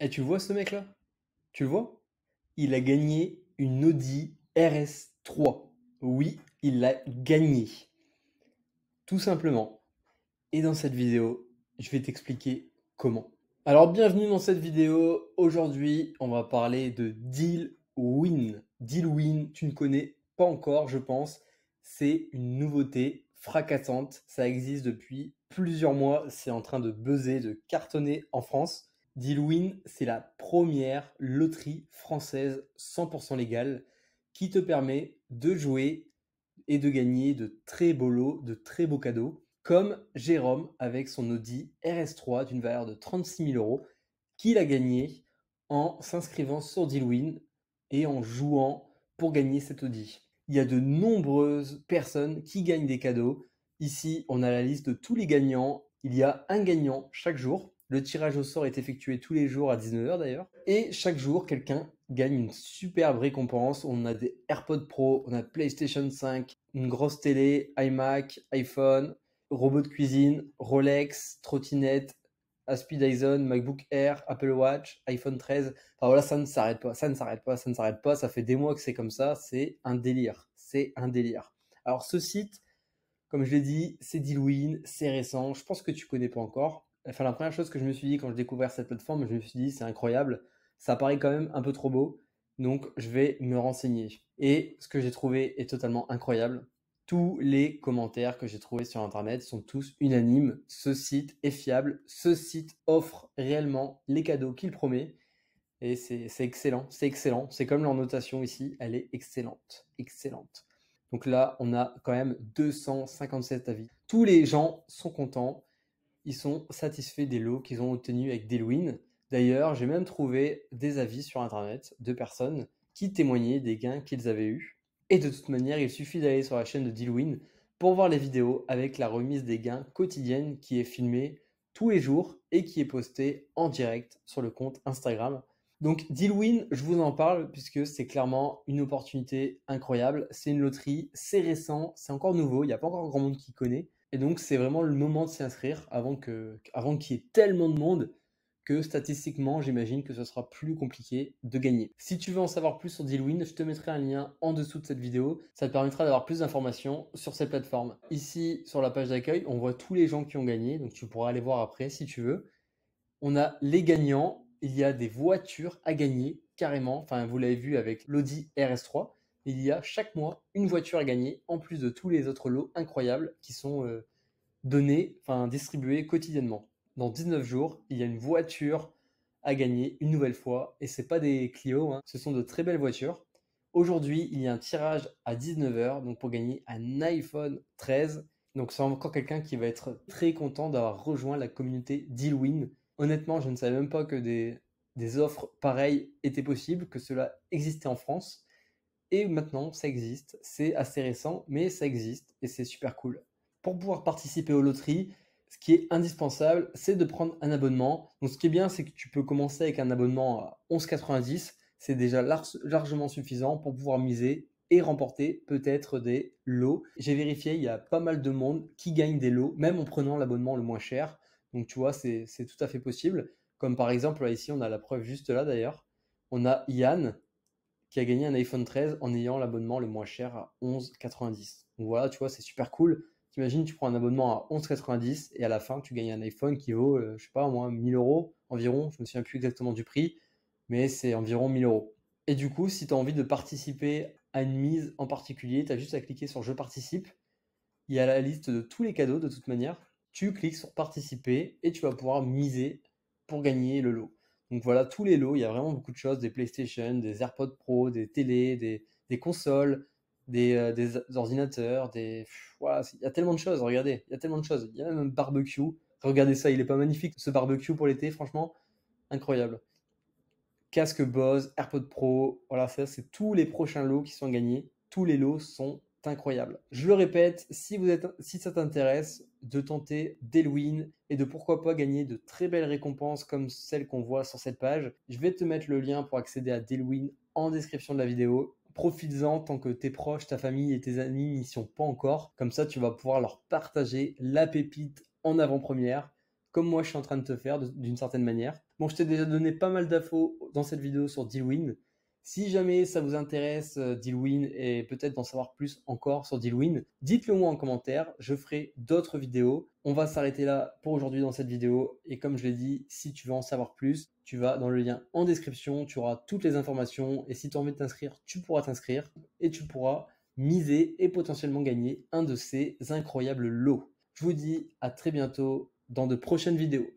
Et tu vois ce mec-là? Tu le vois? Il a gagné une Audi RS3. Oui, il l'a gagné. Tout simplement. Et dans cette vidéo, je vais t'expliquer comment. Alors bienvenue dans cette vidéo. Aujourd'hui, on va parler de Dealwin. Dealwin, tu ne connais pas encore, je pense. C'est une nouveauté fracassante. Ça existe depuis plusieurs mois. C'est en train de buzzer, de cartonner en France. Dealwin, c'est la première loterie française 100% légale qui te permet de jouer et de gagner de très beaux lots, de très beaux cadeaux, comme Jérôme avec son Audi RS3 d'une valeur de 36 000 euros, qu'il a gagné en s'inscrivant sur Dealwin et en jouant pour gagner cet Audi. Il y a de nombreuses personnes qui gagnent des cadeaux. Ici, on a la liste de tous les gagnants. Il y a un gagnant chaque jour. Le tirage au sort est effectué tous les jours à 19h d'ailleurs. Et chaque jour, quelqu'un gagne une superbe récompense. On a des AirPods Pro, on a PlayStation 5, une grosse télé, iMac, iPhone, robot de cuisine, Rolex, trottinette, Aspi Dyson, MacBook Air, Apple Watch, iPhone 13. Enfin voilà, ça ne s'arrête pas, ça ne s'arrête pas, ça ne s'arrête pas. Ça fait des mois que c'est comme ça. C'est un délire. C'est un délire. Alors ce site, comme je l'ai dit, c'est Dealwin, c'est récent. Je pense que tu connais pas encore. Enfin, la première chose que je me suis dit quand je découvert cette plateforme, je me suis dit c'est incroyable. Ça paraît quand même un peu trop beau. Donc je vais me renseigner. Et ce que j'ai trouvé est totalement incroyable. Tous les commentaires que j'ai trouvés sur Internet sont tous unanimes. Ce site est fiable. Ce site offre réellement les cadeaux qu'il promet. Et c'est excellent. C'est excellent. C'est comme leur notation ici. Elle est excellente. Excellente. Donc là, on a quand même 257 avis. Tous les gens sont contents. Ils sont satisfaits des lots qu'ils ont obtenus avec Dealwin. D'ailleurs, j'ai même trouvé des avis sur Internet de personnes qui témoignaient des gains qu'ils avaient eus. Et de toute manière, il suffit d'aller sur la chaîne de Dealwin pour voir les vidéos avec la remise des gains quotidienne qui est filmée tous les jours et qui est postée en direct sur le compte Instagram. Donc Dealwin, je vous en parle puisque c'est clairement une opportunité incroyable. C'est une loterie, c'est récent, c'est encore nouveau, il n'y a pas encore grand monde qui connaît. Et donc, c'est vraiment le moment de s'y inscrire avant qu'il y ait tellement de monde que statistiquement, j'imagine que ce sera plus compliqué de gagner. Si tu veux en savoir plus sur Dealwin, je te mettrai un lien en dessous de cette vidéo. Ça te permettra d'avoir plus d'informations sur cette plateforme. Ici, sur la page d'accueil, on voit tous les gens qui ont gagné, donc tu pourras aller voir après si tu veux. On a les gagnants, il y a des voitures à gagner carrément. Enfin, vous l'avez vu avec l'Audi RS3. Il y a chaque mois une voiture à gagner en plus de tous les autres lots incroyables qui sont donnés, enfin distribués quotidiennement. Dans 19 jours, il y a une voiture à gagner une nouvelle fois. Et c'est pas des Clio, hein, ce sont de très belles voitures. Aujourd'hui, il y a un tirage à 19h donc pour gagner un iPhone 13. Donc c'est encore quelqu'un qui va être très content d'avoir rejoint la communauté Dealwin. Honnêtement, je ne savais même pas que des offres pareilles étaient possibles, que cela existait en France. Et maintenant, ça existe. C'est assez récent, mais ça existe et c'est super cool. Pour pouvoir participer aux loteries, ce qui est indispensable, c'est de prendre un abonnement. Donc, ce qui est bien, c'est que tu peux commencer avec un abonnement à 11,90. C'est déjà largement suffisant pour pouvoir miser et remporter peut-être des lots. J'ai vérifié, il y a pas mal de monde qui gagne des lots, même en prenant l'abonnement le moins cher. Donc, tu vois, c'est tout à fait possible. Comme par exemple, là, ici, on a la preuve juste là d'ailleurs. On a Yann qui a gagné un iPhone 13 en ayant l'abonnement le moins cher à 11,90. Donc voilà, tu vois, c'est super cool. T'imagines, tu prends un abonnement à 11,90 et à la fin, tu gagnes un iPhone qui vaut, je sais pas, au moins 1000 euros environ. Je me souviens plus exactement du prix, mais c'est environ 1000 euros. Et du coup, si tu as envie de participer à une mise en particulier, tu as juste à cliquer sur Je participe. Il y a la liste de tous les cadeaux de toute manière. Tu cliques sur participer et tu vas pouvoir miser pour gagner le lot. Donc voilà, tous les lots, il y a vraiment beaucoup de choses, des PlayStation, des AirPods Pro, des télés, des consoles, des ordinateurs, voilà, il y a tellement de choses, regardez, il y a tellement de choses. Il y a même un barbecue. Regardez ça, il est pas magnifique ce barbecue pour l'été, franchement, incroyable. Casque Bose, AirPods Pro, voilà, ça c'est tous les prochains lots qui sont gagnés. Tous les lots sont incroyables. Je le répète, si ça t'intéresse de tenter Dealwin et de pourquoi pas gagner de très belles récompenses comme celles qu'on voit sur cette page, je vais te mettre le lien pour accéder à Dealwin en description de la vidéo. Profites-en tant que tes proches, ta famille et tes amis n'y sont pas encore. Comme ça, tu vas pouvoir leur partager la pépite en avant-première, comme moi je suis en train de te faire d'une certaine manière. Bon, je t'ai déjà donné pas mal d'infos dans cette vidéo sur Dealwin. Si jamais ça vous intéresse, Dealwin, et peut-être d'en savoir plus encore sur Dealwin, dites-le moi en commentaire, je ferai d'autres vidéos. On va s'arrêter là pour aujourd'hui dans cette vidéo. Et comme je l'ai dit, si tu veux en savoir plus, tu vas dans le lien en description, tu auras toutes les informations. Et si tu as envie de t'inscrire, tu pourras t'inscrire et tu pourras miser et potentiellement gagner un de ces incroyables lots. Je vous dis à très bientôt dans de prochaines vidéos.